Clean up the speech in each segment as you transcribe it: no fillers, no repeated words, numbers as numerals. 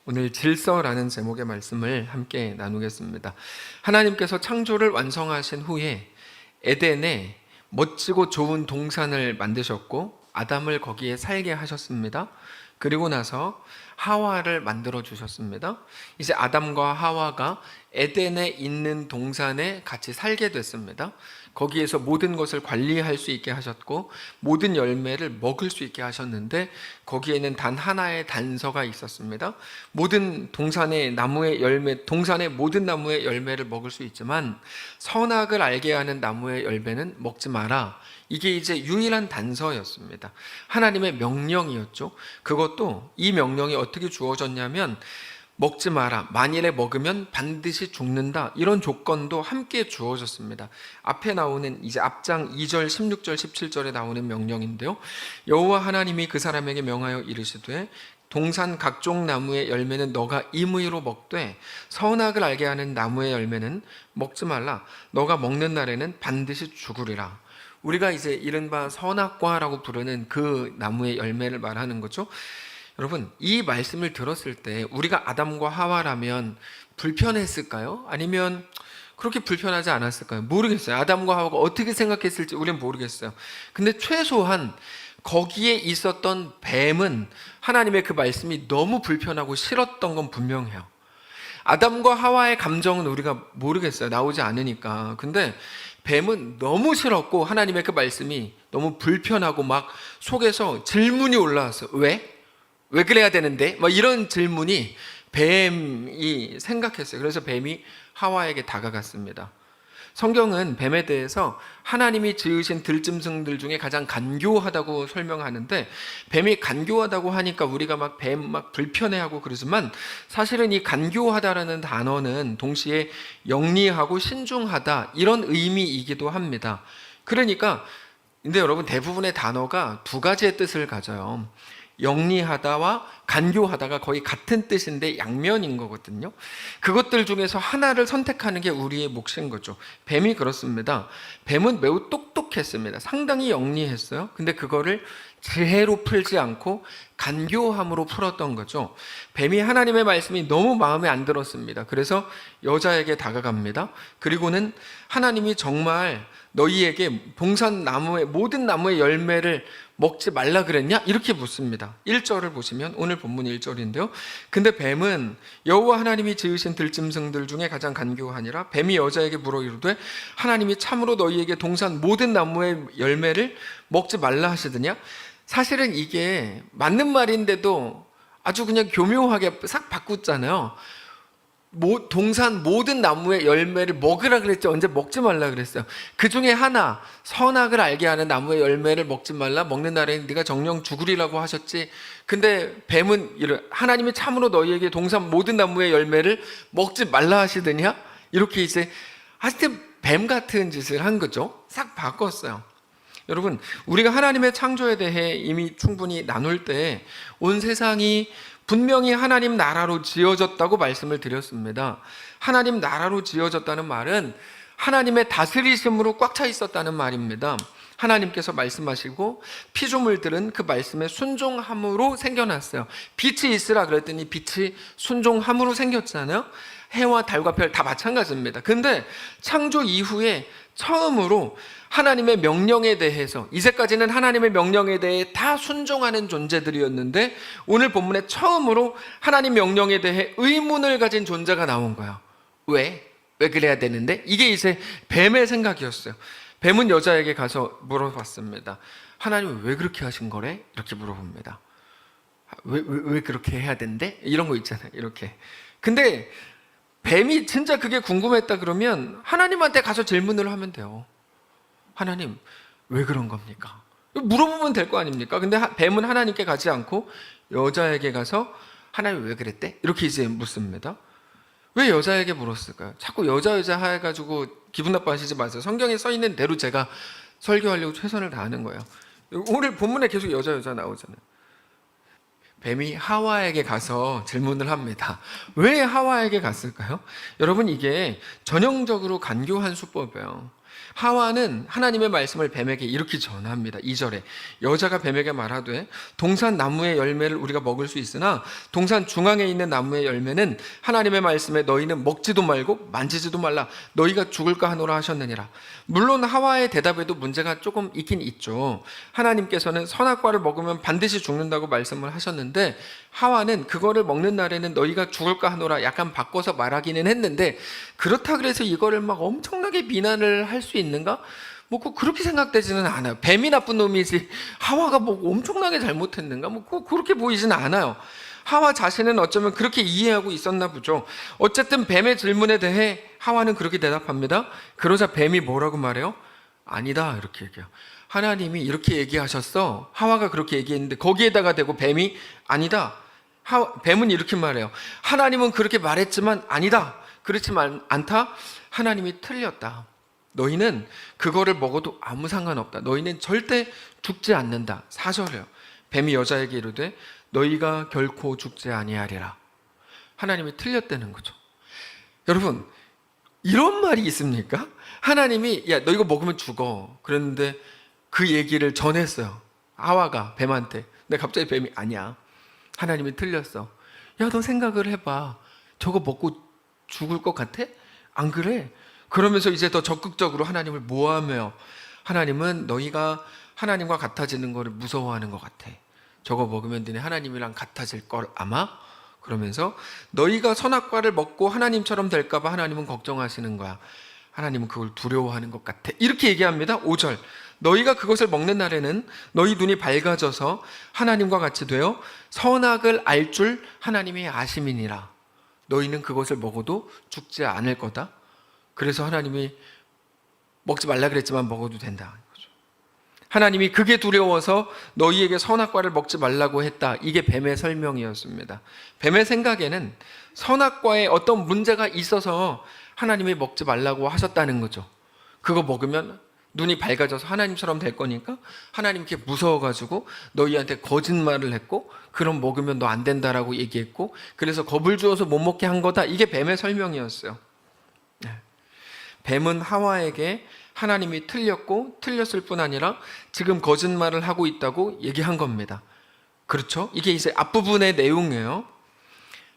오늘 질서라는 제목의 말씀을 함께 나누겠습니다. 하나님께서 창조를 완성하신 후에 에덴에 멋지고 좋은 동산을 만드셨고 아담을 거기에 살게 하셨습니다. 그리고 나서 하와를 만들어 주셨습니다. 이제 아담과 하와가 에덴에 있는 동산에 같이 살게 됐습니다. 거기에서 모든 것을 관리할 수 있게 하셨고 모든 열매를 먹을 수 있게 하셨는데 거기에는 단 하나의 단서가 있었습니다. 모든 동산의 나무의 열매, 동산의 모든 나무의 열매를 먹을 수 있지만 선악을 알게 하는 나무의 열매는 먹지 마라. 이게 이제 유일한 단서였습니다. 하나님의 명령이었죠. 그것도 이 명령이 어떻게 주어졌냐면 먹지 마라. 만일에 먹으면 반드시 죽는다. 이런 조건도 함께 주어졌습니다. 앞에 나오는 이제 앞장 2절, 16절, 17절에 나오는 명령인데요. 여호와 하나님이 그 사람에게 명하여 이르시되 동산 각종 나무의 열매는 너가 임의로 먹되 선악을 알게 하는 나무의 열매는 먹지 말라. 너가 먹는 날에는 반드시 죽으리라. 우리가 이제 이른바 선악과라고 부르는 그 나무의 열매를 말하는 거죠. 여러분, 이 말씀을 들었을 때 우리가 아담과 하와라면 불편했을까요? 아니면 그렇게 불편하지 않았을까요? 모르겠어요. 아담과 하와가 어떻게 생각했을지 우리는 모르겠어요. 근데 최소한 거기에 있었던 뱀은 하나님의 그 말씀이 너무 불편하고 싫었던 건 분명해요. 아담과 하와의 감정은 우리가 모르겠어요. 나오지 않으니까. 근데 뱀은 너무 싫었고 하나님의 그 말씀이 너무 불편하고 막 속에서 질문이 올라왔어요. 왜? 왜 그래야 되는데? 막 이런 질문이 뱀이 생각했어요. 그래서 뱀이 하와에게 다가갔습니다. 성경은 뱀에 대해서 하나님이 지으신 들짐승들 중에 가장 간교하다고 설명하는데 뱀이 간교하다고 하니까 우리가 막 뱀 막 불편해하고 그러지만 사실은 이 간교하다라는 단어는 동시에 영리하고 신중하다 이런 의미이기도 합니다. 그러니까 근데 여러분 대부분의 단어가 두 가지의 뜻을 가져요. 영리하다와 간교하다가 거의 같은 뜻인데 양면인 거거든요. 그것들 중에서 하나를 선택하는 게 우리의 몫인 거죠. 뱀이 그렇습니다. 뱀은 매우 똑똑했습니다. 상당히 영리했어요. 근데 그거를 지혜로 풀지 않고 간교함으로 풀었던 거죠. 뱀이 하나님의 말씀이 너무 마음에 안 들었습니다. 그래서 여자에게 다가갑니다. 그리고는 하나님이 정말 너희에게 동산 나무의 모든 나무의 열매를 먹지 말라 그랬냐? 이렇게 묻습니다. 1절을 보시면 오늘 본문 1절인데요. 근데 뱀은 여호와 하나님이 지으신 들짐승들 중에 가장 간교하니라. 뱀이 여자에게 물어 이르되 하나님이 참으로 너희에게 동산 모든 나무의 열매를 먹지 말라 하시더냐? 사실은 이게 맞는 말인데도 아주 그냥 교묘하게 싹 바꿨잖아요. 동산 모든 나무의 열매를 먹으라 그랬죠. 언제 먹지 말라 그랬어요. 그 중에 하나 선악을 알게 하는 나무의 열매를 먹지 말라. 먹는 날에 네가 정령 죽으리라고 하셨지. 근데 뱀은 하나님이 참으로 너희에게 동산 모든 나무의 열매를 먹지 말라 하시더냐. 이렇게 이제 하여튼 뱀 같은 짓을 한 거죠. 싹 바꿨어요. 여러분, 우리가 하나님의 창조에 대해 이미 충분히 나눌 때 온 세상이 분명히 하나님 나라로 지어졌다고 말씀을 드렸습니다. 하나님 나라로 지어졌다는 말은 하나님의 다스리심으로 꽉 차 있었다는 말입니다. 하나님께서 말씀하시고 피조물들은 그 말씀에 순종함으로 생겨났어요. 빛이 있으라 그랬더니 빛이 순종함으로 생겼잖아요. 해와 달과 별 다 마찬가지입니다. 근데 창조 이후에 처음으로 하나님의 명령에 대해서 이제까지는 하나님의 명령에 대해 다 순종하는 존재들이었는데 오늘 본문에 처음으로 하나님 명령에 대해 의문을 가진 존재가 나온 거야. 왜? 왜 그래야 되는데? 이게 이제 뱀의 생각이었어요. 뱀은 여자에게 가서 물어봤습니다. 하나님은 왜 그렇게 하신 거래? 이렇게 물어봅니다. 왜 그렇게 해야 된대? 이런 거 있잖아요. 이렇게. 근데 뱀이 진짜 그게 궁금했다 그러면 하나님한테 가서 질문을 하면 돼요. 하나님, 왜 그런 겁니까? 물어보면 될 거 아닙니까? 근데 뱀은 하나님께 가지 않고 여자에게 가서 하나님 왜 그랬대? 이렇게 이제 묻습니다. 왜 여자에게 물었을까요? 자꾸 여자 해가지고 기분 나빠하시지 마세요. 성경에 써 있는 대로 제가 설교하려고 최선을 다하는 거예요. 오늘 본문에 계속 여자 나오잖아요. 뱀이 하와에게 가서 질문을 합니다. 왜 하와에게 갔을까요? 여러분, 이게 전형적으로 간교한 수법이에요. 하와는 하나님의 말씀을 뱀에게 이렇게 전합니다. 2절에 여자가 뱀에게 말하되 동산 나무의 열매를 우리가 먹을 수 있으나 동산 중앙에 있는 나무의 열매는 하나님의 말씀에 너희는 먹지도 말고 만지지도 말라 너희가 죽을까 하노라 하셨느니라. 물론 하와의 대답에도 문제가 조금 있긴 있죠. 하나님께서는 선악과를 먹으면 반드시 죽는다고 말씀을 하셨는데 하와는 그거를 먹는 날에는 너희가 죽을까 하노라 약간 바꿔서 말하기는 했는데 그렇다 그래서 이거를 막 엄청나게 비난을 할 수 있는가? 뭐 그렇게 생각되지는 않아요. 뱀이 나쁜 놈이지 하와가 뭐 엄청나게 잘못했는가? 뭐 그렇게 보이지는 않아요. 하와 자신은 어쩌면 그렇게 이해하고 있었나 보죠. 어쨌든 뱀의 질문에 대해 하와는 그렇게 대답합니다. 그러자 뱀이 뭐라고 말해요? 아니다 이렇게 얘기해요. 하나님이 이렇게 얘기하셨어. 하와가 그렇게 얘기했는데 거기에다가 대고 뱀이 아니다. 뱀은 이렇게 말해요. 하나님은 그렇게 말했지만 아니다. 그렇지만 않다. 하나님이 틀렸다. 너희는 그거를 먹어도 아무 상관없다. 너희는 절대 죽지 않는다. 4절이에요. 뱀이 여자에게 이르되 너희가 결코 죽지 아니하리라. 하나님이 틀렸다는 거죠. 여러분 이런 말이 있습니까? 하나님이 야 너 이거 먹으면 죽어. 그랬는데 그 얘기를 전했어요. 하와가 뱀한테. 근데 갑자기 뱀이 아니야. 하나님이 틀렸어. 야 너 생각을 해봐. 저거 먹고 죽을 것 같아? 안 그래? 그러면서 이제 더 적극적으로 하나님을 모함해요. 하나님은 너희가 하나님과 같아지는 것을 무서워하는 것 같아. 저거 먹으면 너네 하나님이랑 같아질 걸 아마? 그러면서 너희가 선악과를 먹고 하나님처럼 될까 봐 하나님은 걱정하시는 거야. 하나님은 그걸 두려워하는 것 같아. 이렇게 얘기합니다. 5절. 너희가 그것을 먹는 날에는 너희 눈이 밝아져서 하나님과 같이 되어 선악을 알 줄 하나님이 아심이니라. 너희는 그것을 먹어도 죽지 않을 거다. 그래서 하나님이 먹지 말라 그랬지만 먹어도 된다. 하나님이 그게 두려워서 너희에게 선악과를 먹지 말라고 했다. 이게 뱀의 설명이었습니다. 뱀의 생각에는 선악과에 어떤 문제가 있어서 하나님이 먹지 말라고 하셨다는 거죠. 그거 먹으면 눈이 밝아져서 하나님처럼 될 거니까 하나님께 무서워가지고 너희한테 거짓말을 했고 그럼 먹으면 너 안 된다라고 얘기했고 그래서 겁을 주어서 못 먹게 한 거다. 이게 뱀의 설명이었어요. 뱀은 하와에게 하나님이 틀렸고 틀렸을 뿐 아니라 지금 거짓말을 하고 있다고 얘기한 겁니다. 그렇죠? 이게 이제 앞부분의 내용이에요.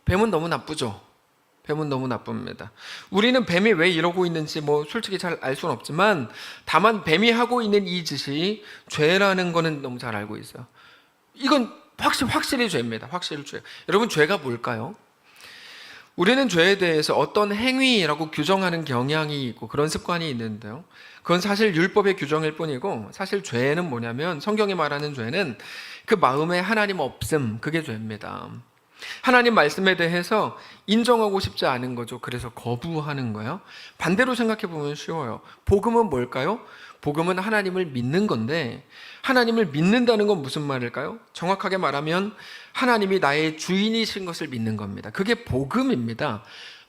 뱀은 너무 나쁘죠. 뱀은 너무 나쁩니다. 우리는 뱀이 왜 이러고 있는지 뭐 솔직히 잘 알 수는 없지만 다만 뱀이 하고 있는 이 짓이 죄라는 거는 너무 잘 알고 있어요. 이건 확실히 죄입니다. 확실히 죄. 여러분 죄가 뭘까요? 우리는 죄에 대해서 어떤 행위라고 규정하는 경향이 있고 그런 습관이 있는데요. 그건 사실 율법의 규정일 뿐이고 사실 죄는 뭐냐면 성경이 말하는 죄는 그 마음에 하나님 없음, 그게 죄입니다. 하나님 말씀에 대해서 인정하고 싶지 않은 거죠. 그래서 거부하는 거예요. 반대로 생각해 보면 쉬워요. 복음은 뭘까요? 복음은 하나님을 믿는 건데 하나님을 믿는다는 건 무슨 말일까요? 정확하게 말하면 하나님이 나의 주인이신 것을 믿는 겁니다. 그게 복음입니다.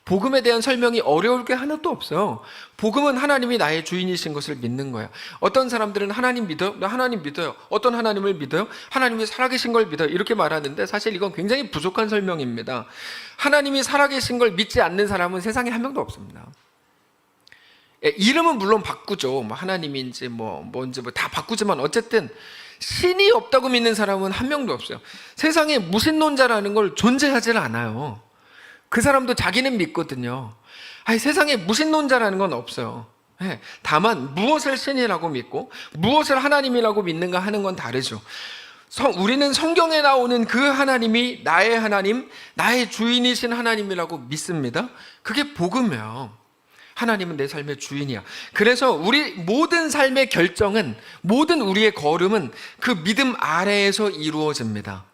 복음에 대한 설명이 어려울 게 하나도 없어요. 복음은 하나님이 나의 주인이신 것을 믿는 거예요. 어떤 사람들은 하나님 믿어요? 나 하나님 믿어요. 어떤 하나님을 믿어요? 하나님이 살아계신 걸 믿어요. 이렇게 말하는데 사실 이건 굉장히 부족한 설명입니다. 하나님이 살아계신 걸 믿지 않는 사람은 세상에 한 명도 없습니다. 이름은 물론 바꾸죠. 뭐 하나님인지 뭔지 다 바꾸지만 어쨌든 신이 없다고 믿는 사람은 한 명도 없어요. 세상에 무신론자라는 걸 존재하지 않아요. 그 사람도 자기는 믿거든요. 세상에 무신론자라는 건 없어요. 다만 무엇을 신이라고 믿고 무엇을 하나님이라고 믿는가 하는 건 다르죠. 우리는 성경에 나오는 그 하나님이 나의 하나님, 나의 주인이신 하나님이라고 믿습니다. 그게 복음이에요. 하나님은 내 삶의 주인이야. 그래서 우리 모든 삶의 결정은, 모든 우리의 걸음은 그 믿음 아래에서 이루어집니다.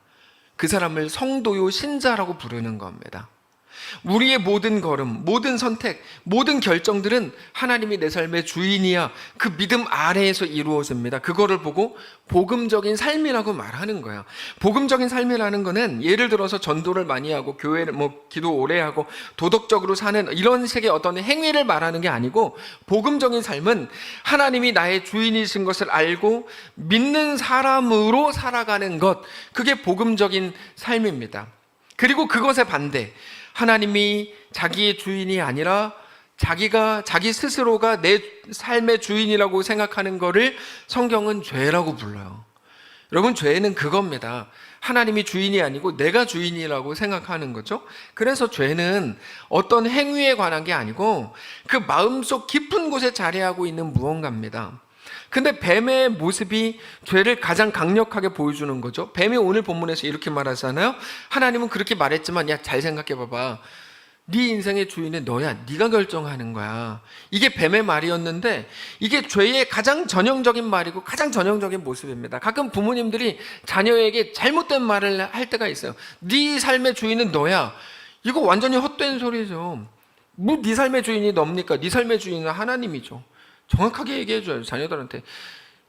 그 사람을 성도요 신자라고 부르는 겁니다. 우리의 모든 걸음, 모든 선택, 모든 결정들은 하나님이 내 삶의 주인이야. 그 믿음 아래에서 이루어집니다. 그거를 보고 복음적인 삶이라고 말하는 거야. 복음적인 삶이라는 거는 예를 들어서 전도를 많이 하고 교회를 기도 오래 하고 도덕적으로 사는 이런 식의 어떤 행위를 말하는 게 아니고 복음적인 삶은 하나님이 나의 주인이신 것을 알고 믿는 사람으로 살아가는 것. 그게 복음적인 삶입니다. 그리고 그것의 반대. 하나님이 자기의 주인이 아니라 자기 스스로가 내 삶의 주인이라고 생각하는 거를 성경은 죄라고 불러요. 여러분, 죄는 그겁니다. 하나님이 주인이 아니고 내가 주인이라고 생각하는 거죠. 그래서 죄는 어떤 행위에 관한 게 아니고 그 마음속 깊은 곳에 자리하고 있는 무언가입니다. 근데 뱀의 모습이 죄를 가장 강력하게 보여주는 거죠. 뱀이 오늘 본문에서 이렇게 말하잖아요. 하나님은 그렇게 말했지만 야, 잘 생각해 봐봐. 네 인생의 주인은 너야. 네가 결정하는 거야. 이게 뱀의 말이었는데 이게 죄의 가장 전형적인 말이고 가장 전형적인 모습입니다. 가끔 부모님들이 자녀에게 잘못된 말을 할 때가 있어요. 네 삶의 주인은 너야. 이거 완전히 헛된 소리죠. 뭐 네 삶의 주인이 놉니까? 네 삶의 주인은 하나님이죠. 정확하게 얘기해줘요. 자녀들한테.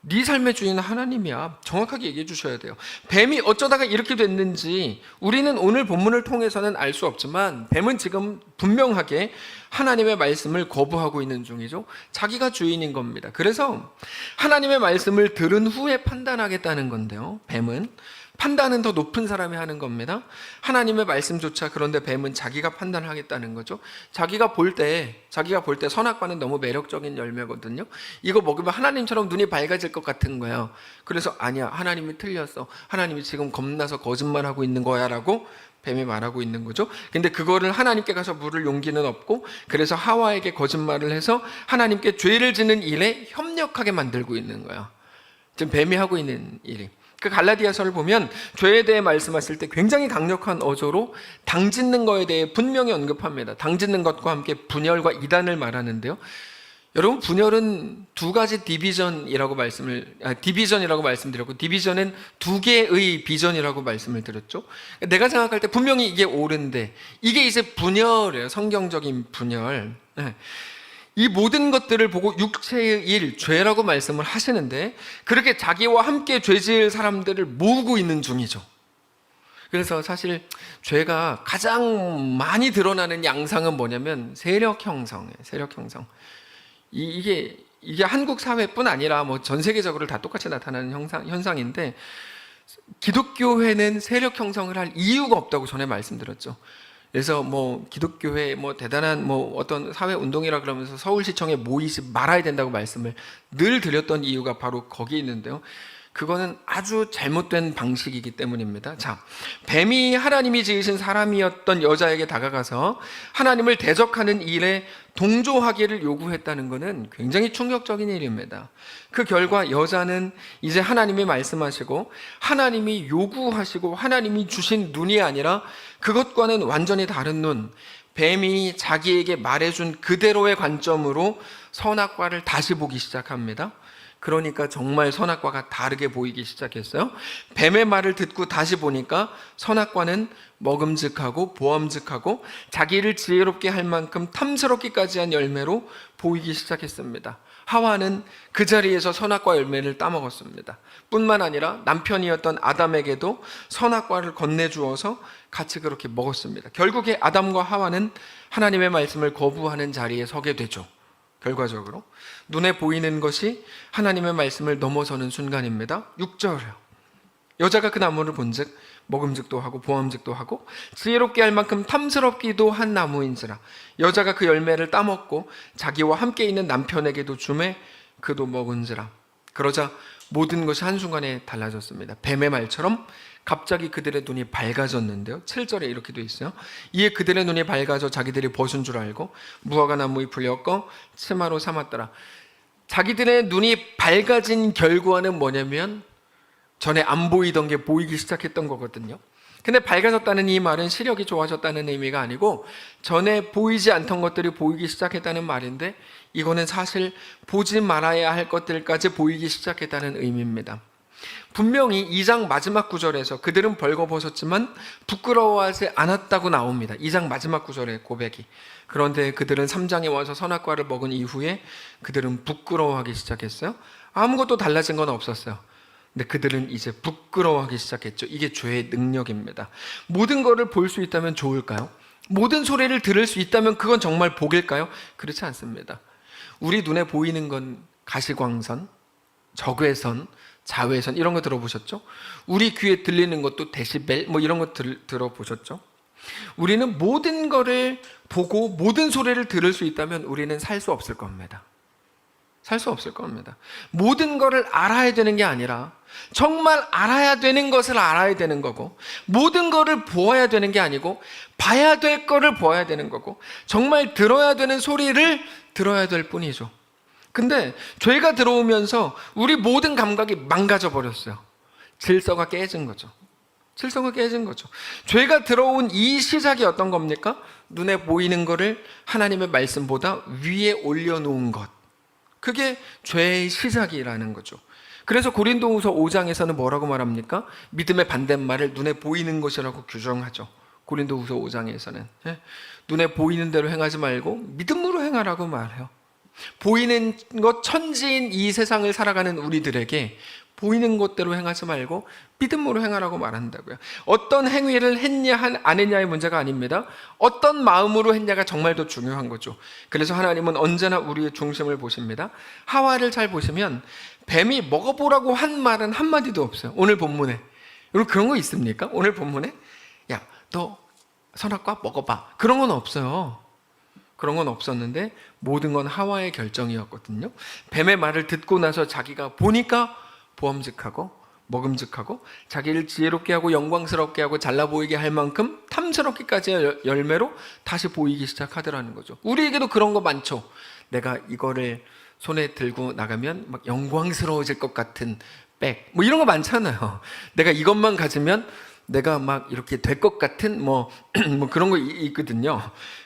네 삶의 주인은 하나님이야. 정확하게 얘기해 주셔야 돼요. 뱀이 어쩌다가 이렇게 됐는지 우리는 오늘 본문을 통해서는 알 수 없지만 뱀은 지금 분명하게 하나님의 말씀을 거부하고 있는 중이죠. 자기가 주인인 겁니다. 그래서 하나님의 말씀을 들은 후에 판단하겠다는 건데요. 뱀은 판단은 더 높은 사람이 하는 겁니다. 하나님의 말씀조차 그런데 뱀은 자기가 판단하겠다는 거죠. 자기가 볼 때 선악과는 너무 매력적인 열매거든요. 이거 먹으면 하나님처럼 눈이 밝아질 것 같은 거예요. 그래서 아니야, 하나님이 틀렸어. 하나님이 지금 겁나서 거짓말하고 있는 거야 라고 뱀이 말하고 있는 거죠. 근데 그거를 하나님께 가서 물을 용기는 없고 그래서 하와에게 거짓말을 해서 하나님께 죄를 짓는 일에 협력하게 만들고 있는 거예요. 지금 뱀이 하고 있는 일이. 그 갈라디아서를 보면 죄에 대해 말씀하실 때 굉장히 강력한 어조로 당짓는 것에 대해 분명히 언급합니다. 당짓는 것과 함께 분열과 이단을 말하는데요. 여러분, 분열은 두 가지 디비전이라고 말씀드렸고, 디비전은 두 개의 비전이라고 말씀을 드렸죠. 내가 생각할 때 분명히 이게 옳은데 이게 이제 분열이에요. 성경적인 분열. 이 모든 것들을 보고 육체의 일, 죄라고 말씀을 하시는데 그렇게 자기와 함께 죄지을 사람들을 모으고 있는 중이죠. 그래서 사실 죄가 가장 많이 드러나는 양상은 뭐냐면 세력 형성이에요. 세력 형성. 이게 한국 사회뿐 아니라 뭐 전 세계적으로 다 똑같이 나타나는 현상인데 기독교회는 세력 형성을 할 이유가 없다고 전에 말씀드렸죠. 그래서 뭐 기독교회 뭐 대단한 뭐 어떤 사회 운동이라 그러면서 서울시청에 모이지 말아야 된다고 말씀을 늘 드렸던 이유가 바로 거기에 있는데요. 그거는 아주 잘못된 방식이기 때문입니다. 자, 뱀이 하나님이 지으신 사람이었던 여자에게 다가가서 하나님을 대적하는 일에 동조하기를 요구했다는 것은 굉장히 충격적인 일입니다. 그 결과 여자는 이제 하나님이 말씀하시고 하나님이 요구하시고 하나님이 주신 눈이 아니라 그것과는 완전히 다른 눈, 뱀이 자기에게 말해준 그대로의 관점으로 선악과를 다시 보기 시작합니다. 그러니까 정말 선악과가 다르게 보이기 시작했어요. 뱀의 말을 듣고 다시 보니까 선악과는 먹음직하고 보암직하고 자기를 지혜롭게 할 만큼 탐스럽기까지 한 열매로 보이기 시작했습니다. 하와는 그 자리에서 선악과 열매를 따먹었습니다. 뿐만 아니라 남편이었던 아담에게도 선악과를 건네주어서 같이 그렇게 먹었습니다. 결국에 아담과 하와는 하나님의 말씀을 거부하는 자리에 서게 되죠. 결과적으로 눈에 보이는 것이 하나님의 말씀을 넘어서는 순간입니다. 6절이요. 여자가 그 나무를 본즉 먹음직도 하고 보암직도 하고 지혜롭게 할 만큼 탐스럽기도 한 나무인지라 여자가 그 열매를 따먹고 자기와 함께 있는 남편에게도 주매 그도 먹은지라. 그러자 모든 것이 한순간에 달라졌습니다. 뱀의 말처럼 갑자기 그들의 눈이 밝아졌는데요. 7절에 이렇게 돼 있어요. 이에 그들의 눈이 밝아져 자기들이 벗은 줄 알고 무화과 나무 잎을 엮어 치마로 삼았더라. 자기들의 눈이 밝아진 결과는 뭐냐면 전에 안 보이던 게 보이기 시작했던 거거든요. 근데 밝아졌다는 이 말은 시력이 좋아졌다는 의미가 아니고 전에 보이지 않던 것들이 보이기 시작했다는 말인데 이거는 사실 보지 말아야 할 것들까지 보이기 시작했다는 의미입니다. 분명히 2장 마지막 구절에서 그들은 벌거벗었지만 부끄러워하지 않았다고 나옵니다. 2장 마지막 구절의 고백이. 그런데 그들은 3장에 와서 선악과를 먹은 이후에 그들은 부끄러워하기 시작했어요. 아무것도 달라진 건 없었어요. 근데 그들은 이제 부끄러워하기 시작했죠. 이게 죄의 능력입니다. 모든 것을 볼 수 있다면 좋을까요? 모든 소리를 들을 수 있다면 그건 정말 복일까요? 그렇지 않습니다. 우리 눈에 보이는 건 가시광선, 적외선, 자외선 이런 거 들어보셨죠? 우리 귀에 들리는 것도 데시벨 뭐 이런 거 들어보셨죠? 우리는 모든 거를 보고 모든 소리를 들을 수 있다면 우리는 살 수 없을 겁니다. 살 수 없을 겁니다. 모든 거를 알아야 되는 게 아니라 정말 알아야 되는 것을 알아야 되는 거고, 모든 거를 보아야 되는 게 아니고 봐야 될 거를 보아야 되는 거고, 정말 들어야 되는 소리를 들어야 될 뿐이죠. 근데 죄가 들어오면서 우리 모든 감각이 망가져 버렸어요. 질서가 깨진 거죠. 질서가 깨진 거죠. 죄가 들어온 이 시작이 어떤 겁니까? 눈에 보이는 거를 하나님의 말씀보다 위에 올려놓은 것. 그게 죄의 시작이라는 거죠. 그래서 고린도후서 5장에서는 뭐라고 말합니까? 믿음의 반대말을 눈에 보이는 것이라고 규정하죠. 고린도후서 5장에서는 눈에 보이는 대로 행하지 말고 믿음으로 행하라고 말해요. 보이는 것 천지인 이 세상을 살아가는 우리들에게 보이는 것대로 행하지 말고 믿음으로 행하라고 말한다고요. 어떤 행위를 했냐 안 했냐의 문제가 아닙니다. 어떤 마음으로 했냐가 정말 더 중요한 거죠. 그래서 하나님은 언제나 우리의 중심을 보십니다. 하와를 잘 보시면 뱀이 먹어보라고 한 말은 한마디도 없어요. 오늘 본문에. 여러분 그런 거 있습니까? 오늘 본문에? 야, 너 선악과 먹어봐. 그런 건 없어요. 그런 건 없었는데 모든 건 하와의 결정이었거든요. 뱀의 말을 듣고 나서 자기가 보니까 보험직하고 먹음직하고 자기를 지혜롭게 하고 영광스럽게 하고 잘나 보이게 할 만큼 탐스럽기까지의 열매로 다시 보이기 시작하더라는 거죠. 우리에게도 그런 거 많죠. 내가 이거를 손에 들고 나가면 막 영광스러워질 것 같은 백, 뭐 이런 거 많잖아요. 내가 이것만 가지면 내가 막 이렇게 될 것 같은 뭐 그런 거 있거든요.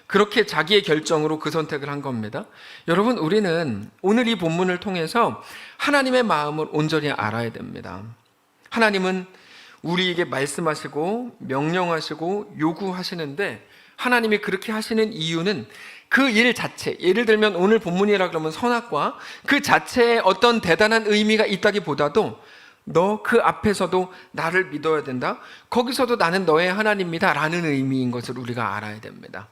그렇게 자기의 결정으로 그 선택을 한 겁니다. 여러분, 우리는 오늘 이 본문을 통해서 하나님의 마음을 온전히 알아야 됩니다. 하나님은 우리에게 말씀하시고 명령하시고 요구하시는데, 하나님이 그렇게 하시는 이유는 그 일 자체, 예를 들면 오늘 본문이라 그러면 선악과 그 자체에 어떤 대단한 의미가 있다기보다도 너 그 앞에서도 나를 믿어야 된다, 거기서도 나는 너의 하나님이다 라는 의미인 것을 우리가 알아야 됩니다.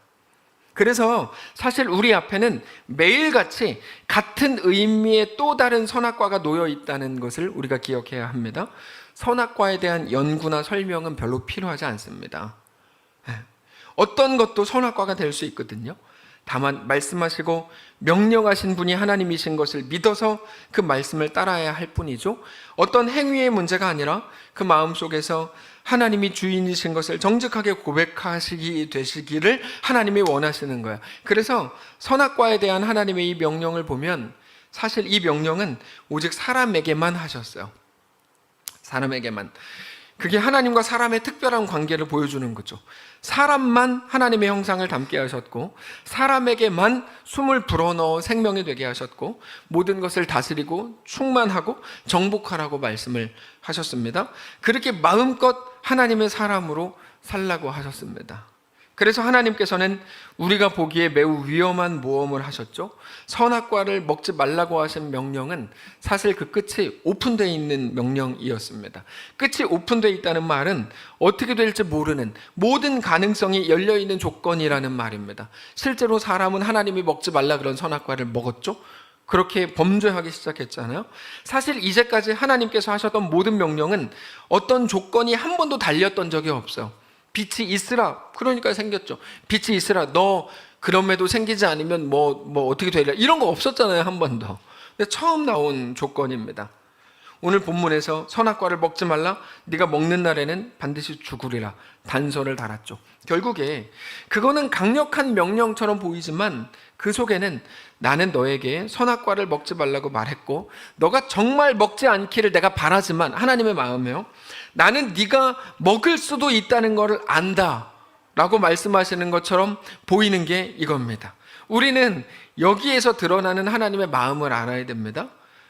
그래서 사실 우리 앞에는 매일같이 같은 의미의 또 다른 선악과가 놓여 있다는 것을 우리가 기억해야 합니다. 선악과에 대한 연구나 설명은 별로 필요하지 않습니다. 어떤 것도 선악과가 될 수 있거든요. 다만 말씀하시고 명령하신 분이 하나님이신 것을 믿어서 그 말씀을 따라야 할 뿐이죠. 어떤 행위의 문제가 아니라 그 마음속에서 하나님이 주인이신 것을 정직하게 고백하시기 되시기를 하나님이 원하시는 거야. 그래서 선악과에 대한 하나님의 이 명령을 보면 사실 이 명령은 오직 사람에게만 하셨어요. 사람에게만. 그게 하나님과 사람의 특별한 관계를 보여주는 거죠. 사람만 하나님의 형상을 담게 하셨고, 사람에게만 숨을 불어넣어 생명이 되게 하셨고, 모든 것을 다스리고 충만하고 정복하라고 말씀을 하셨습니다. 그렇게 마음껏 하나님의 사람으로 살라고 하셨습니다. 그래서 하나님께서는 우리가 보기에 매우 위험한 모험을 하셨죠. 선악과를 먹지 말라고 하신 명령은 사실 그 끝이 오픈되어 있는 명령이었습니다. 끝이 오픈되어 있다는 말은 어떻게 될지 모르는 모든 가능성이 열려있는 조건이라는 말입니다. 실제로 사람은 하나님이 먹지 말라 그런 선악과를 먹었죠. 그렇게 범죄하기 시작했잖아요. 사실 이제까지 하나님께서 하셨던 모든 명령은 어떤 조건이 한 번도 달렸던 적이 없어요. 빛이 있으라, 그러니까 생겼죠. 빛이 있으라, 너 그럼에도 생기지 않으면 뭐 어떻게 되리라, 이런 거 없었잖아요, 한 번도. 근데 처음 나온 조건입니다. 오늘 본문에서 선악과를 먹지 말라, 네가 먹는 날에는 반드시 죽으리라 단서를 달았죠. 결국에 그거는 강력한 명령처럼 보이지만 그 속에는 나는 너에게 선악과를 먹지 말라고 말했고, 너가 정말 먹지 않기를 내가 바라지만, 하나님의 마음이에요. 나는 네가 먹을 수도 있다는 것을 안다 라고 말씀하시는 것처럼 보이는 게 이겁니다. 우리는 여기에서 드러나는 하나님의 마음을 알아야 됩니다.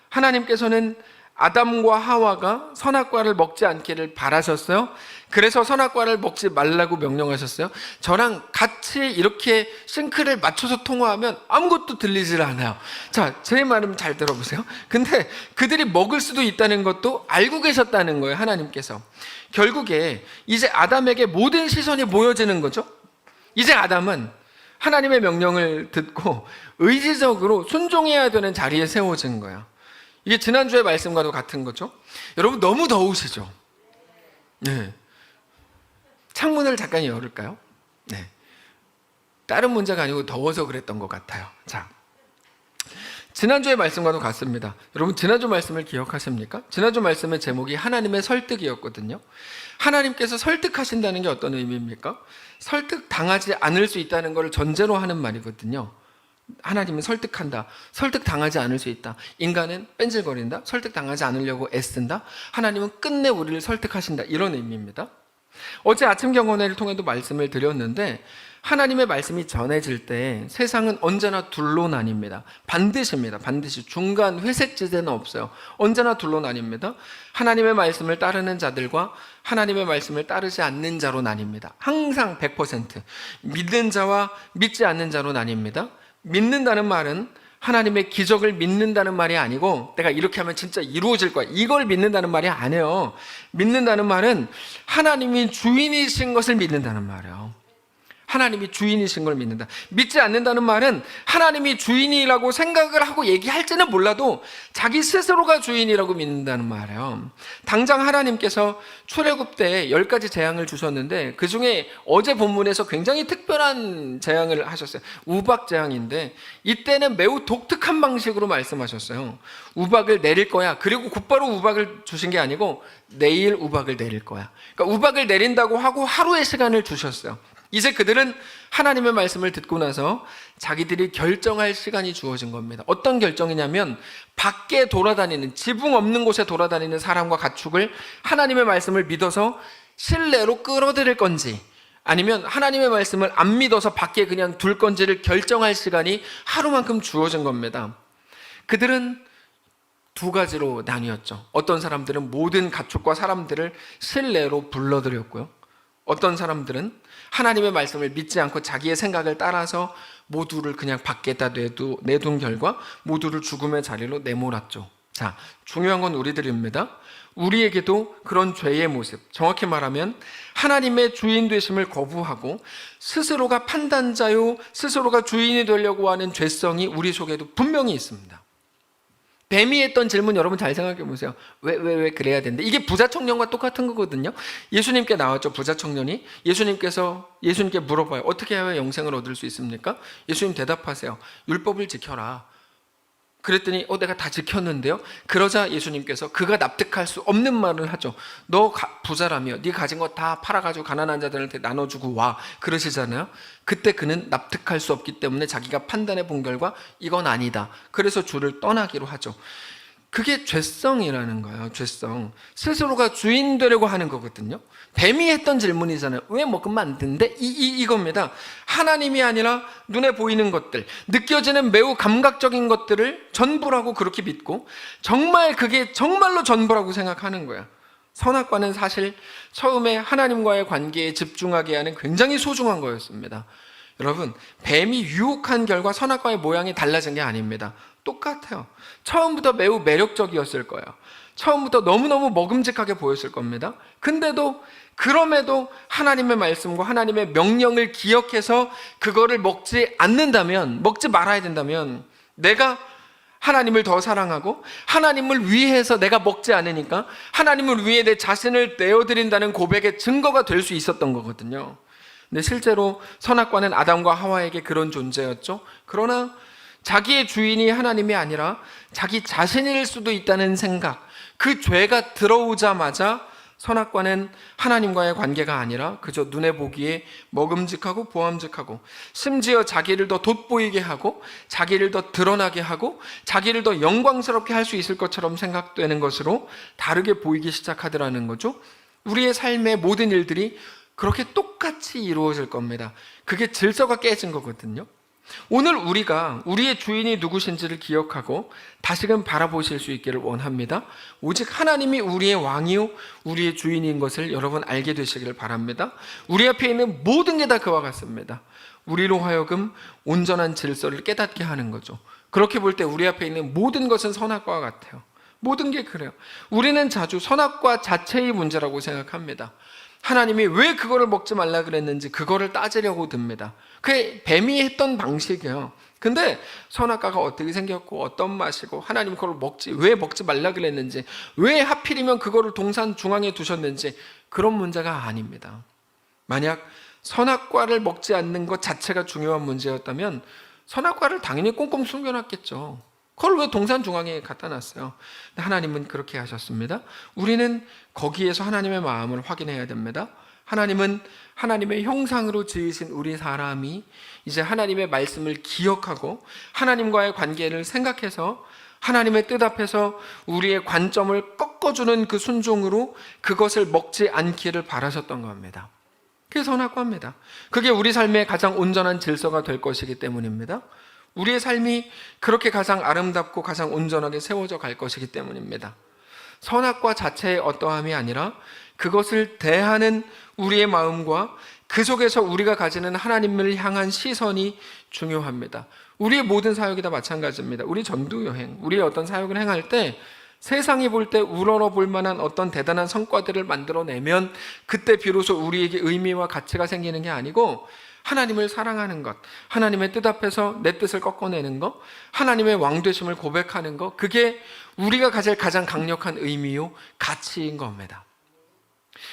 하나님께서는 아담과 하와가 선악과를 먹지 않기를 바라셨어요. 그래서 선악과를 먹지 말라고 명령하셨어요. 저랑 같이 이렇게 싱크를 맞춰서 통화하면 아무것도 들리질 않아요. 자, 제 말은 잘 들어보세요. 근데 그들이 먹을 수도 있다는 것도 알고 계셨다는 거예요, 하나님께서. 결국에 이제 아담에게 모든 시선이 모여지는 거죠. 이제 아담은 하나님의 명령을 듣고 의지적으로 순종해야 되는 자리에 세워진 거예요. 이게 지난주의 말씀과도 같은 거죠. 여러분, 너무 더우시죠? 네. 창문을 잠깐 열을까요? 네. 다른 문제가 아니고 더워서 그랬던 것 같아요. 자, 지난주의 말씀과도 같습니다. 여러분, 지난주 말씀을 기억하십니까? 지난주 말씀의 제목이 하나님의 설득이었거든요. 하나님께서 설득하신다는 게 어떤 의미입니까? 설득당하지 않을 수 있다는 걸 전제로 하는 말이거든요. 하나님은 설득한다. 설득당하지 않을 수 있다. 인간은 뺀질거린다. 설득당하지 않으려고 애쓴다. 하나님은 끝내 우리를 설득하신다. 이런 의미입니다. 어제 아침 경건회를 통해도 말씀을 드렸는데, 하나님의 말씀이 전해질 때 세상은 언제나 둘로 나뉩니다. 반드시입니다. 반드시 중간 회색 지대는 없어요. 언제나 둘로 나뉩니다. 하나님의 말씀을 따르는 자들과 하나님의 말씀을 따르지 않는 자로 나뉩니다. 항상 100% 믿는 자와 믿지 않는 자로 나뉩니다. 믿는다는 말은 하나님의 기적을 믿는다는 말이 아니고 내가 이렇게 하면 진짜 이루어질 거야, 이걸 믿는다는 말이 아니에요. 믿는다는 말은 하나님이 주인이신 것을 믿는다는 말이에요. 하나님이 주인이신 걸 믿는다. 믿지 않는다는 말은 하나님이 주인이라고 생각을 하고 얘기할지는 몰라도 자기 스스로가 주인이라고 믿는다는 말이에요. 당장 하나님께서 출애굽 때 10가지 재앙을 주셨는데 그 중에 어제 본문에서 굉장히 특별한 재앙을 하셨어요. 우박 재앙인데 이때는 매우 독특한 방식으로 말씀하셨어요. 우박을 내릴 거야. 그리고 곧바로 우박을 주신 게 아니고 내일 우박을 내릴 거야. 그러니까 우박을 내린다고 하고 하루의 시간을 주셨어요. 이제 그들은 하나님의 말씀을 듣고 나서 자기들이 결정할 시간이 주어진 겁니다. 어떤 결정이냐면 밖에 돌아다니는, 지붕 없는 곳에 돌아다니는 사람과 가축을 하나님의 말씀을 믿어서 실내로 끌어들일 건지, 아니면 하나님의 말씀을 안 믿어서 밖에 그냥 둘 건지를 결정할 시간이 하루만큼 주어진 겁니다. 그들은 두 가지로 나뉘었죠. 어떤 사람들은 모든 가축과 사람들을 실내로 불러들였고요. 어떤 사람들은 하나님의 말씀을 믿지 않고 자기의 생각을 따라서 모두를 그냥 밖에다 내둔 결과 모두를 죽음의 자리로 내몰았죠. 자, 중요한 건 우리들입니다. 우리에게도 그런 죄의 모습, 정확히 말하면 하나님의 주인 되심을 거부하고 스스로가 판단자요, 스스로가 주인이 되려고 하는 죄성이 우리 속에도 분명히 있습니다. 뱀이 했던 질문 여러분 잘 생각해 보세요. 왜 그래야 되는데? 이게 부자 청년과 똑같은 거거든요. 예수님께 나왔죠. 부자 청년이 예수님께 물어봐요. 어떻게 해야 영생을 얻을 수 있습니까? 예수님 대답하세요. 율법을 지켜라. 그랬더니 내가 다 지켰는데요. 그러자 예수님께서 그가 납득할 수 없는 말을 하죠. 너 부자라며 네 가진 거 다 팔아가지고 가난한 자들한테 나눠주고 와, 그러시잖아요. 그때 그는 납득할 수 없기 때문에 자기가 판단해 본 결과 이건 아니다. 그래서 주를 떠나기로 하죠. 그게 죄성이라는 거예요. 죄성. 스스로가 주인 되려고 하는 거거든요. 뱀이 했던 질문이잖아요. 왜 먹으면 안 되는데? 이겁니다. 하나님이 아니라 눈에 보이는 것들, 느껴지는 매우 감각적인 것들을 전부라고 그렇게 믿고 정말 그게 정말로 전부라고 생각하는 거야. 선악과는 사실 처음에 하나님과의 관계에 집중하게 하는 굉장히 소중한 거였습니다. 여러분, 뱀이 유혹한 결과 선악과의 모양이 달라진 게 아닙니다. 똑같아요. 처음부터 매우 매력적이었을 거예요. 처음부터 너무너무 먹음직하게 보였을 겁니다. 근데도 그럼에도 하나님의 말씀과 하나님의 명령을 기억해서 그거를 먹지 않는다면, 먹지 말아야 된다면 내가 하나님을 더 사랑하고 하나님을 위해서 내가 먹지 않으니까 하나님을 위해 내 자신을 내어드린다는 고백의 증거가 될 수 있었던 거거든요. 근데 실제로 선악과는 아담과 하와에게 그런 존재였죠. 그러나 자기의 주인이 하나님이 아니라 자기 자신일 수도 있다는 생각, 그 죄가 들어오자마자 선악과는 하나님과의 관계가 아니라 그저 눈에 보기에 먹음직하고 보암직하고 심지어 자기를 더 돋보이게 하고 자기를 더 드러나게 하고 자기를 더 영광스럽게 할 수 있을 것처럼 생각되는 것으로 다르게 보이기 시작하더라는 거죠. 우리의 삶의 모든 일들이 그렇게 똑같이 이루어질 겁니다. 그게 질서가 깨진 거거든요. 오늘 우리가 우리의 주인이 누구신지를 기억하고 다시금 바라보실 수 있기를 원합니다. 오직 하나님이 우리의 왕이요 우리의 주인인 것을 여러분 알게 되시기를 바랍니다. 우리 앞에 있는 모든 게 다 그와 같습니다. 우리로 하여금 온전한 질서를 깨닫게 하는 거죠. 그렇게 볼 때 우리 앞에 있는 모든 것은 선악과와 같아요. 모든 게 그래요. 우리는 자주 선악과 자체의 문제라고 생각합니다. 하나님이 왜 그거를 먹지 말라 그랬는지 그거를 따지려고 듭니다. 그게 뱀이 했던 방식이에요. 근데 선악과가 어떻게 생겼고 어떤 맛이고 하나님 그걸 왜 먹지 말라 그랬는지, 왜 하필이면 그거를 동산 중앙에 두셨는지, 그런 문제가 아닙니다. 만약 선악과를 먹지 않는 것 자체가 중요한 문제였다면 선악과를 당연히 꽁꽁 숨겨놨겠죠. 그걸 왜 동산 중앙에 갖다 놨어요? 하나님은 그렇게 하셨습니다. 우리는 거기에서 하나님의 마음을 확인해야 됩니다. 하나님은 하나님의 형상으로 지으신 우리 사람이 이제 하나님의 말씀을 기억하고 하나님과의 관계를 생각해서 하나님의 뜻 앞에서 우리의 관점을 꺾어주는 그 순종으로 그것을 먹지 않기를 바라셨던 겁니다. 그게 선악과입니다. 그게 우리 삶의 가장 온전한 질서가 될 것이기 때문입니다. 우리의 삶이 그렇게 가장 아름답고 가장 온전하게 세워져 갈 것이기 때문입니다. 선악과 자체의 어떠함이 아니라 그것을 대하는 우리의 마음과 그 속에서 우리가 가지는 하나님을 향한 시선이 중요합니다. 우리의 모든 사역이 다 마찬가지입니다. 우리 전도여행, 우리의 어떤 사역을 행할 때 세상이 볼 때 우러러 볼 만한 어떤 대단한 성과들을 만들어내면 그때 비로소 우리에게 의미와 가치가 생기는 게 아니고 하나님을 사랑하는 것, 하나님의 뜻 앞에서 내 뜻을 꺾어내는 것, 하나님의 왕되심을 고백하는 것, 그게 우리가 가질 가장 강력한 의미요 가치인 겁니다.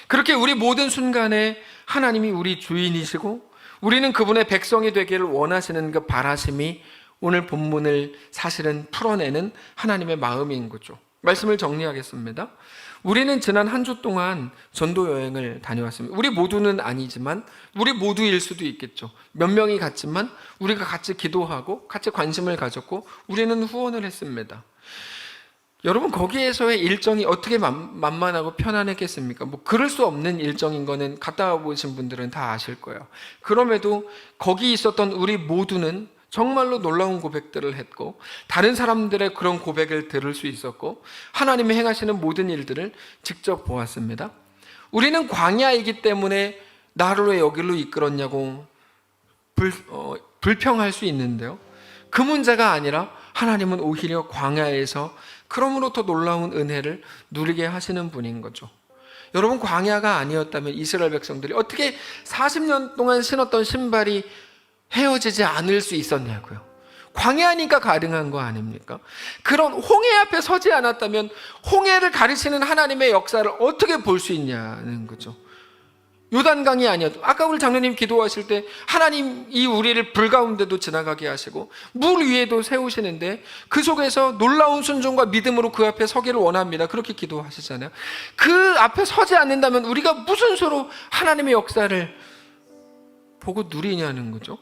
그렇게 우리 모든 순간에 하나님이 우리 주인이시고 우리는 그분의 백성이 되기를 원하시는 그 바라심이 오늘 본문을 사실은 풀어내는 하나님의 마음인 거죠. 말씀을 정리하겠습니다. 우리는 지난 한 주 동안 전도 여행을 다녀왔습니다. 우리 모두는 아니지만 우리 모두일 수도 있겠죠. 몇 명이 갔지만 우리가 같이 기도하고 같이 관심을 가졌고 우리는 후원을 했습니다. 여러분, 거기에서의 일정이 어떻게 만만하고 편안했겠습니까? 뭐 그럴 수 없는 일정인 거는 갔다 와보신 분들은 다 아실 거예요. 그럼에도 거기 있었던 우리 모두는 정말로 놀라운 고백들을 했고 다른 사람들의 그런 고백을 들을 수 있었고 하나님이 행하시는 모든 일들을 직접 보았습니다. 우리는 광야이기 때문에 나를 왜 여기로 이끌었냐고 불평할 수 있는데요. 그 문제가 아니라 하나님은 오히려 광야에서 그러므로 더 놀라운 은혜를 누리게 하시는 분인 거죠. 여러분, 광야가 아니었다면 이스라엘 백성들이 어떻게 40년 동안 신었던 신발이 헤어지지 않을 수 있었냐고요. 광야니까 가능한 거 아닙니까? 그런 홍해 앞에 서지 않았다면 홍해를 가르치는 하나님의 역사를 어떻게 볼 수 있냐는 거죠. 요단강이 아니었죠. 아까 우리 장로님 기도하실 때 하나님이 우리를 불 가운데도 지나가게 하시고 물 위에도 세우시는데 그 속에서 놀라운 순종과 믿음으로 그 앞에 서기를 원합니다. 그렇게 기도하시잖아요. 그 앞에 서지 않는다면 우리가 무슨 수로 하나님의 역사를 보고 누리냐는 거죠.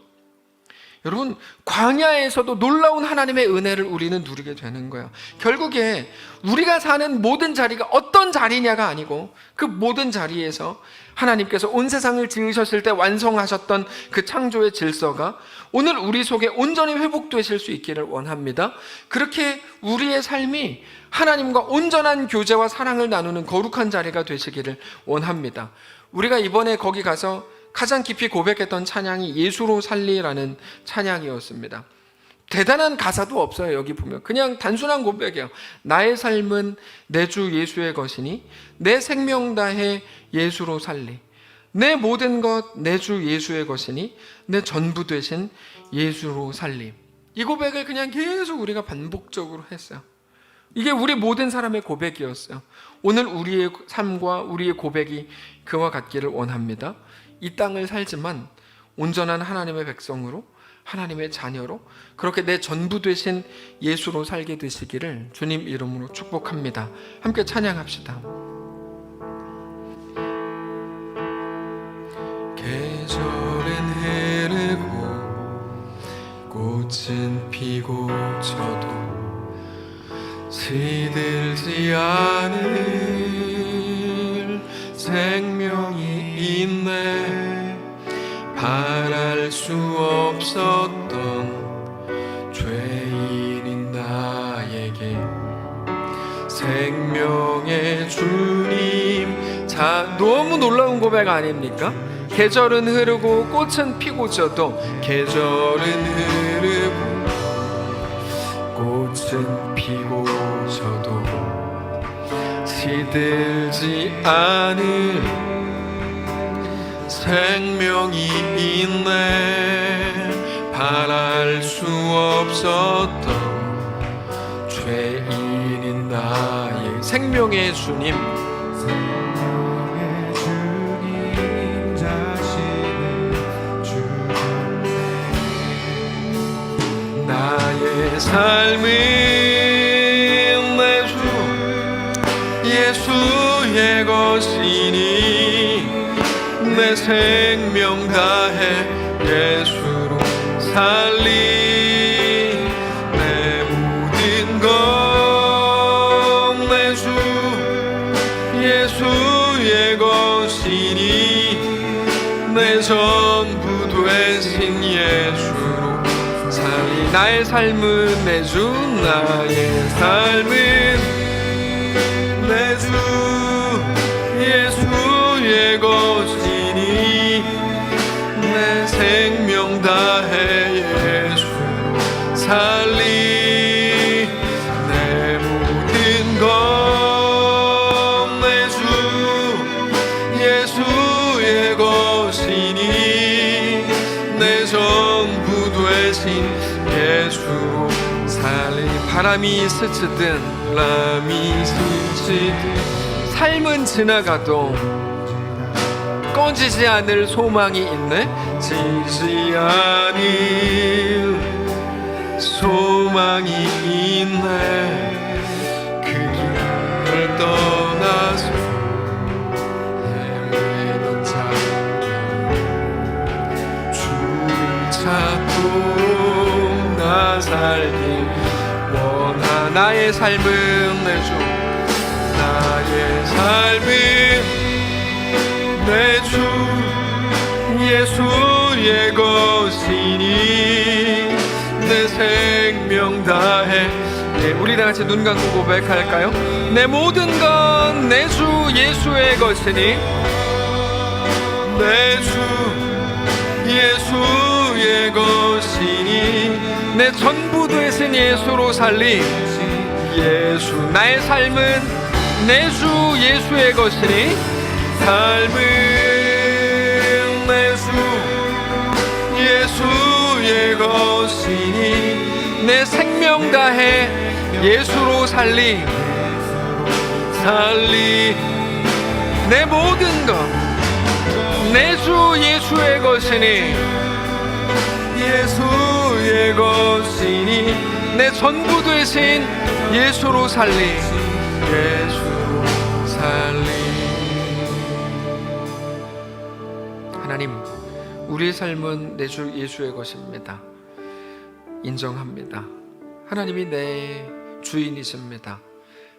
여러분, 광야에서도 놀라운 하나님의 은혜를 우리는 누리게 되는 거예요. 결국에 우리가 사는 모든 자리가 어떤 자리냐가 아니고 그 모든 자리에서 하나님께서 온 세상을 지으셨을 때 완성하셨던 그 창조의 질서가 오늘 우리 속에 온전히 회복되실 수 있기를 원합니다. 그렇게 우리의 삶이 하나님과 온전한 교제와 사랑을 나누는 거룩한 자리가 되시기를 원합니다. 우리가 이번에 거기 가서 가장 깊이 고백했던 찬양이 예수로 살리라는 찬양이었습니다. 대단한 가사도 없어요. 여기 보면 그냥 단순한 고백이에요. 나의 삶은 내 주 예수의 것이니 내 생명 다해 예수로 살리. 내 모든 것 내 주 예수의 것이니 내 전부 되신 예수로 살리. 이 고백을 그냥 계속 우리가 반복적으로 했어요. 이게 우리 모든 사람의 고백이었어요. 오늘 우리의 삶과 우리의 고백이 그와 같기를 원합니다. 이 땅을 살지만 온전한 하나님의 백성으로, 하나님의 자녀로, 그렇게 내 전부 되신 예수로 살게 되시기를 주님 이름으로 축복합니다. 함께 찬양합시다. 계절은 흐르고 꽃은 피고 저도 시들지 않을 생명이 있네. 바랄 수 없었던 죄인인 나에게 생명의 주님. 자, 너무 놀라운 고백 아닙니까? 계절은 흐르고 꽃은 피고 져도 계절은 흐르고 꽃은 피고 져도 시들지 않을 생명이 있네. 바랄 수 없었던 죄인인 나의 생명의 주님, 생명의 주님 자신을 삶은 내 주 예수의 것이니 내 생명 다해 예수로 살리 내 모든 것 내 주 예수의 것이니 내 전부 되신 예수로 살리 나의 삶은 내 주 나의 삶은 내 주 예수의 것이니 내 생명 다해 예수 살리 내 모든 것 내 주 예수의 것이니 내 전부 되신 예수로 살리 바람이 스치든 바람이 스치듯 삶은 지나가도 꺼지지 않을 소망이 있네 지지 않을 소망이 있네 그 길을 떠나서 헤매던 자에게 주를 찾고 나 살길 원하 나의 삶은 내 주 나의 삶은 내 주 예수의 것이니 내 생명 다해 우리 다 같이 눈 감고 고백할까요? 내 모든 건 내 주 예수의 것이니 내 주 예수의 것이니 내 전부 되신 예수로 살리 예수 나의 삶은 내 주 예수의 것이니 삶은 내 주 예수의 것이니 내 생명 다해 예수로 살리 내 모든 것 내 주 예수의 것이니 예수의 것이니 내 전부 되신 예수로 살리 예수로 살리 하나님 우리의 삶은 내 주 예수의 것입니다. 인정합니다. 하나님이 내 주인이십니다.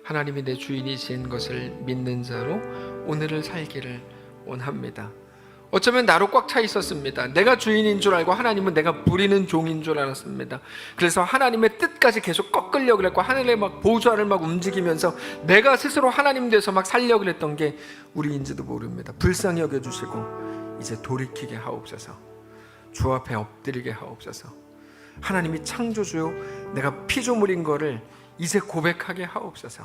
하나님이 내 주인이신 것을 믿는 자로 오늘을 살기를 원합니다. 어쩌면 나로 꽉 차 있었습니다. 내가 주인인 줄 알고 하나님은 내가 부리는 종인 줄 알았습니다. 그래서 하나님의 뜻까지 계속 꺾으려고 했고 하늘의 막 보좌를 막 움직이면서 내가 스스로 하나님 돼서 막 살려고 했던 게 우리인지도 모릅니다. 불쌍히 여겨주시고 이제 돌이키게 하옵소서. 주 앞에 엎드리게 하옵소서. 하나님이 창조주요 내가 피조물인 거를 이제 고백하게 하옵소서.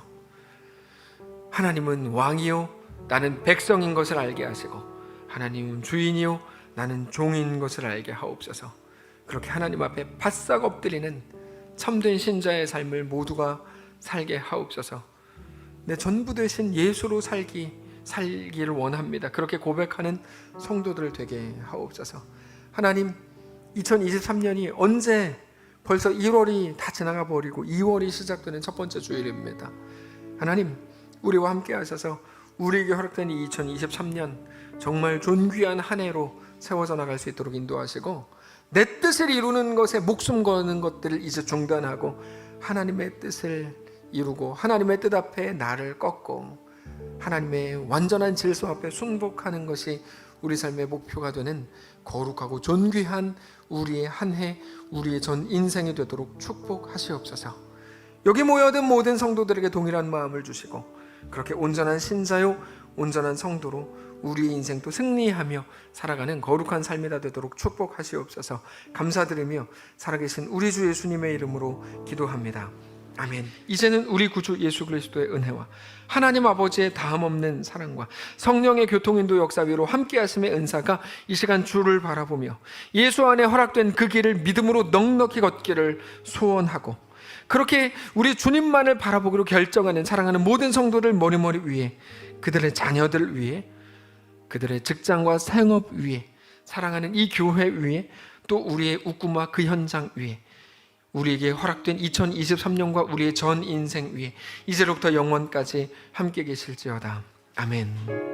하나님은 왕이요 나는 백성인 것을 알게 하시고 하나님은 주인이요 나는 종인 것을 알게 하옵소서. 그렇게 하나님 앞에 바싹 엎드리는 참된 신자의 삶을 모두가 살게 하옵소서. 내 전부 되신 예수로 살기를 원합니다. 그렇게 고백하는 성도들 되게 하옵소서. 하나님 2023년이 언제 벌써 1월이 다 지나가 버리고 2월이 시작되는 첫 번째 주일입니다. 하나님 우리와 함께 하셔서 우리에게 허락된 이 2023년 정말 존귀한 한 해로 세워져 나갈 수 있도록 인도하시고 내 뜻을 이루는 것에 목숨 거는 것들을 이제 중단하고 하나님의 뜻을 이루고 하나님의 뜻 앞에 나를 꺾고 하나님의 완전한 질서 앞에 순복하는 것이 우리 삶의 목표가 되는 거룩하고 존귀한 우리의 한 해, 우리의 전 인생이 되도록 축복하시옵소서. 여기 모여든 모든 성도들에게 동일한 마음을 주시고 그렇게 온전한 신자요 온전한 성도로 우리의 인생도 승리하며 살아가는 거룩한 삶이 다 되도록 축복하시옵소서. 감사드리며 살아계신 우리 주 예수님의 이름으로 기도합니다. 아멘. 이제는 우리 구주 예수 그리스도의 은혜와 하나님 아버지의 다함없는 사랑과 성령의 교통인도 역사 위로 함께하심의 은사가 이 시간 주를 바라보며 예수 안에 허락된 그 길을 믿음으로 넉넉히 걷기를 소원하고 그렇게 우리 주님만을 바라보기로 결정하는 사랑하는 모든 성도들 머리머리 위에 그들의 자녀들 위에 그들의 직장과 생업 위에 사랑하는 이 교회 위에 또 우리의 웃구마 그 현장 위에 우리에게 허락된 2023년과 우리의 전 인생 위에 이제로부터 영원까지 함께 계실지어다. 아멘.